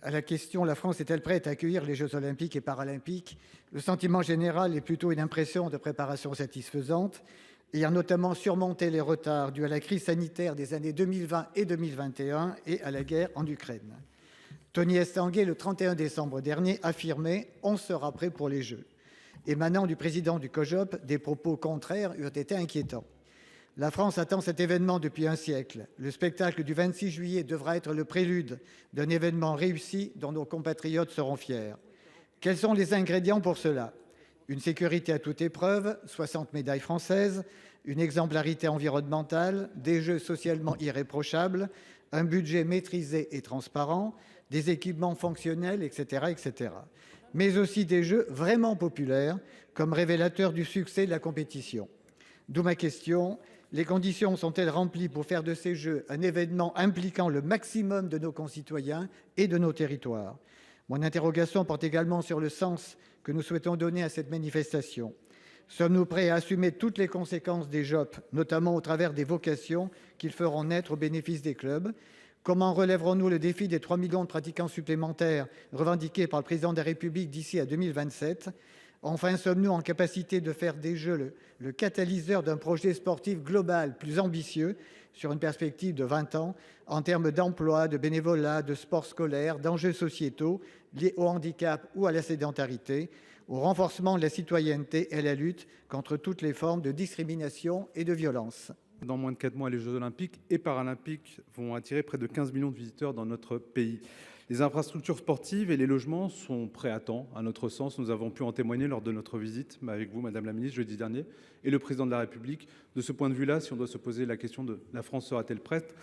à la question la France est-elle prête à accueillir les Jeux olympiques et paralympiques, le sentiment général est plutôt une impression de préparation satisfaisante, ayant notamment surmonté les retards dus à la crise sanitaire des années 2020 et 2021 et à la guerre en Ukraine. Tony Estanguet, le 31 décembre dernier, affirmait « On sera prêt pour les Jeux ». Émanant du président du COJOP, des propos contraires eurent été inquiétants. La France attend cet événement depuis un siècle. Le spectacle du 26 juillet devra être le prélude d'un événement réussi dont nos compatriotes seront fiers. Quels sont les ingrédients pour cela? Une sécurité à toute épreuve, 60 médailles françaises, une exemplarité environnementale, des Jeux socialement irréprochables, un budget maîtrisé et transparent, des équipements fonctionnels, etc. Mais aussi des Jeux vraiment populaires, comme révélateur du succès de la compétition. D'où ma question, les conditions sont-elles remplies pour faire de ces Jeux un événement impliquant le maximum de nos concitoyens et de nos territoires? Mon interrogation porte également sur le sens que nous souhaitons donner à cette manifestation. Sommes-nous prêts à assumer toutes les conséquences des JOP, notamment au travers des vocations qu'ils feront naître au bénéfice des clubs? Comment relèverons-nous le défi des 3 millions de pratiquants supplémentaires revendiqués par le président de la République d'ici à 2027? Enfin, sommes-nous en capacité de faire des Jeux le catalyseur d'un projet sportif global plus ambitieux sur une perspective de 20 ans en termes d'emploi, de bénévolat, de sport scolaire, d'enjeux sociétaux liés au handicap ou à la sédentarité, au renforcement de la citoyenneté et à la lutte contre toutes les formes de discrimination et de violence? Dans moins de 4 mois, les Jeux olympiques et paralympiques vont attirer près de 15 millions de visiteurs dans notre pays. Les infrastructures sportives et les logements sont prêts à temps, à notre sens. Nous avons pu en témoigner lors de notre visite avec vous, Madame la Ministre, jeudi dernier, et le Président de la République. De ce point de vue-là, si on doit se poser la question de la France sera-t-elle prête,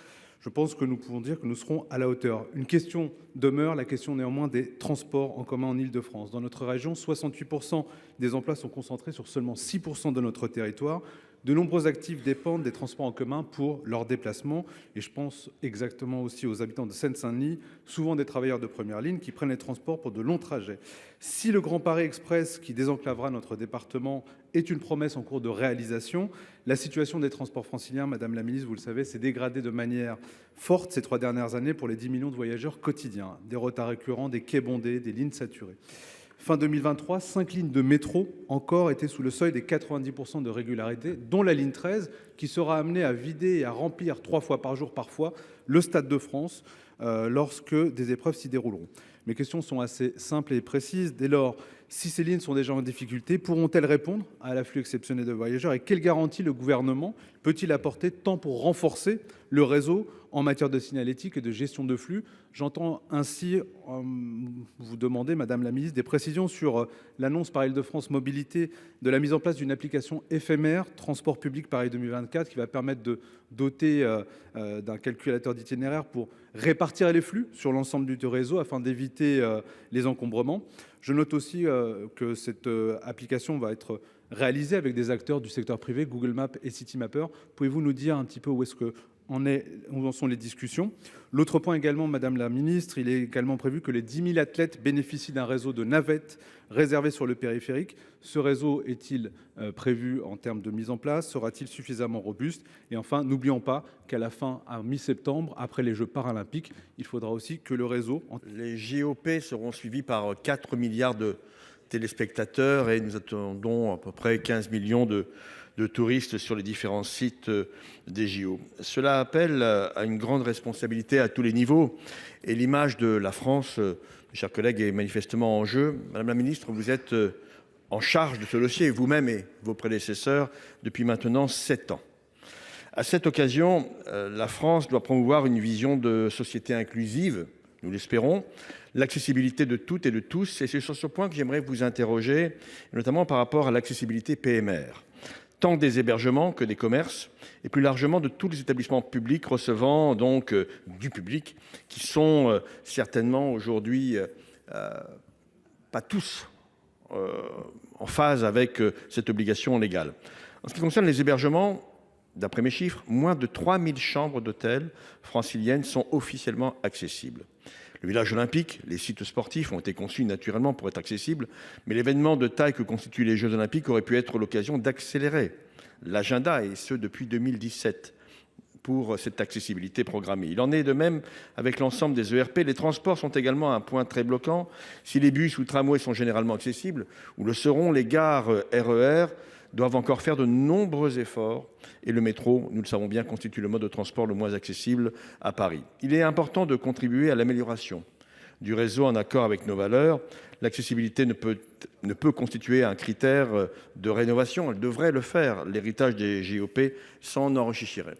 je pense que nous pouvons dire que nous serons à la hauteur. Une question demeure, la question néanmoins des transports en commun en Île-de-France. Dans notre région, 68% des emplois sont concentrés sur seulement 6% de notre territoire. De nombreux actifs dépendent des transports en commun pour leurs déplacements. Et je pense exactement aussi aux habitants de Seine-Saint-Denis, souvent des travailleurs de première ligne qui prennent les transports pour de longs trajets. Si le Grand Paris Express, qui désenclavera notre département, est une promesse en cours de réalisation, la situation des transports franciliens, Madame la Ministre, vous le savez, s'est dégradée de manière forte ces 3 dernières années pour les 10 millions de voyageurs quotidiens. Des retards récurrents, des quais bondés, des lignes saturées. Fin 2023, 5 lignes de métro encore étaient sous le seuil des 90% de régularité, dont la ligne 13, qui sera amenée à vider et à remplir 3 fois par jour parfois le Stade de France lorsque des épreuves s'y dérouleront. Mes questions sont assez simples et précises. Dès lors, si ces lignes sont déjà en difficulté, pourront-elles répondre à l'afflux exceptionnel de voyageurs? Et quelle garantie le gouvernement peut-il apporter tant pour renforcer le réseau en matière de signalétique et de gestion de flux? J'entends ainsi vous demander, Madame la Ministre, des précisions sur l'annonce par Île-de-France Mobilité de la mise en place d'une application éphémère, Transport public Paris 2024, qui va permettre de doter d'un calculateur d'itinéraire pour répartir les flux sur l'ensemble du réseau afin d'éviter les encombrements. Je note aussi que cette application va être réalisée avec des acteurs du secteur privé, Google Maps et Citymapper. Pouvez-vous nous dire un petit peu où en sont les discussions? L'autre point également, Madame la Ministre, il est également prévu que les 10 000 athlètes bénéficient d'un réseau de navettes réservé sur le périphérique. Ce réseau est-il prévu en termes de mise en place? Sera-t-il suffisamment robuste? Et enfin, n'oublions pas qu'à la fin, à mi-septembre, après les Jeux paralympiques, il faudra aussi que le réseau... Les JOP seront suivis par 4 milliards de téléspectateurs et nous attendons à peu près 15 millions de touristes sur les différents sites des JO. Cela appelle à une grande responsabilité à tous les niveaux et l'image de la France, mes chers collègues, est manifestement en jeu. Madame la Ministre, vous êtes en charge de ce dossier, vous-même et vos prédécesseurs, depuis maintenant 7 ans. À cette occasion, la France doit promouvoir une vision de société inclusive, nous l'espérons, l'accessibilité de toutes et de tous. Et c'est sur ce point que j'aimerais vous interroger, notamment par rapport à l'accessibilité PMR, tant des hébergements que des commerces, et plus largement de tous les établissements publics recevant donc du public, qui sont certainement aujourd'hui pas tous en phase avec cette obligation légale. En ce qui concerne les hébergements, d'après mes chiffres, moins de 3000 chambres d'hôtel franciliennes sont officiellement accessibles. Le village olympique, les sites sportifs ont été conçus naturellement pour être accessibles, mais l'événement de taille que constituent les Jeux olympiques aurait pu être l'occasion d'accélérer l'agenda, et ce depuis 2017. pour cette accessibilité programmée. Il en est de même avec l'ensemble des ERP. Les transports sont également un point très bloquant. Si les bus ou tramways sont généralement accessibles, ou le seront, les gares RER doivent encore faire de nombreux efforts. Et le métro, nous le savons bien, constitue le mode de transport le moins accessible à Paris. Il est important de contribuer à l'amélioration du réseau en accord avec nos valeurs. L'accessibilité ne peut constituer un critère de rénovation. Elle devrait le faire. L'héritage des JOP s'en enrichirait.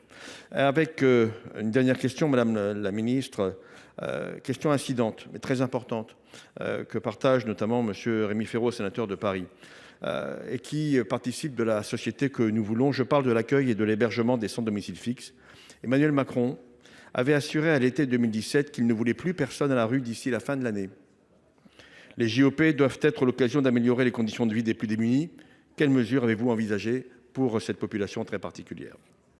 Avec une dernière question, Madame la Ministre, question incidente, mais très importante, que partage notamment Monsieur Rémi Féraud, sénateur de Paris, et qui participe de la société que nous voulons. Je parle de l'accueil et de l'hébergement des sans domicile fixe. Emmanuel Macron avait assuré à l'été 2017 qu'il ne voulait plus personne à la rue d'ici la fin de l'année. Les JOP doivent être l'occasion d'améliorer les conditions de vie des plus démunis. Quelles mesures avez-vous envisagées pour cette population très particulière ?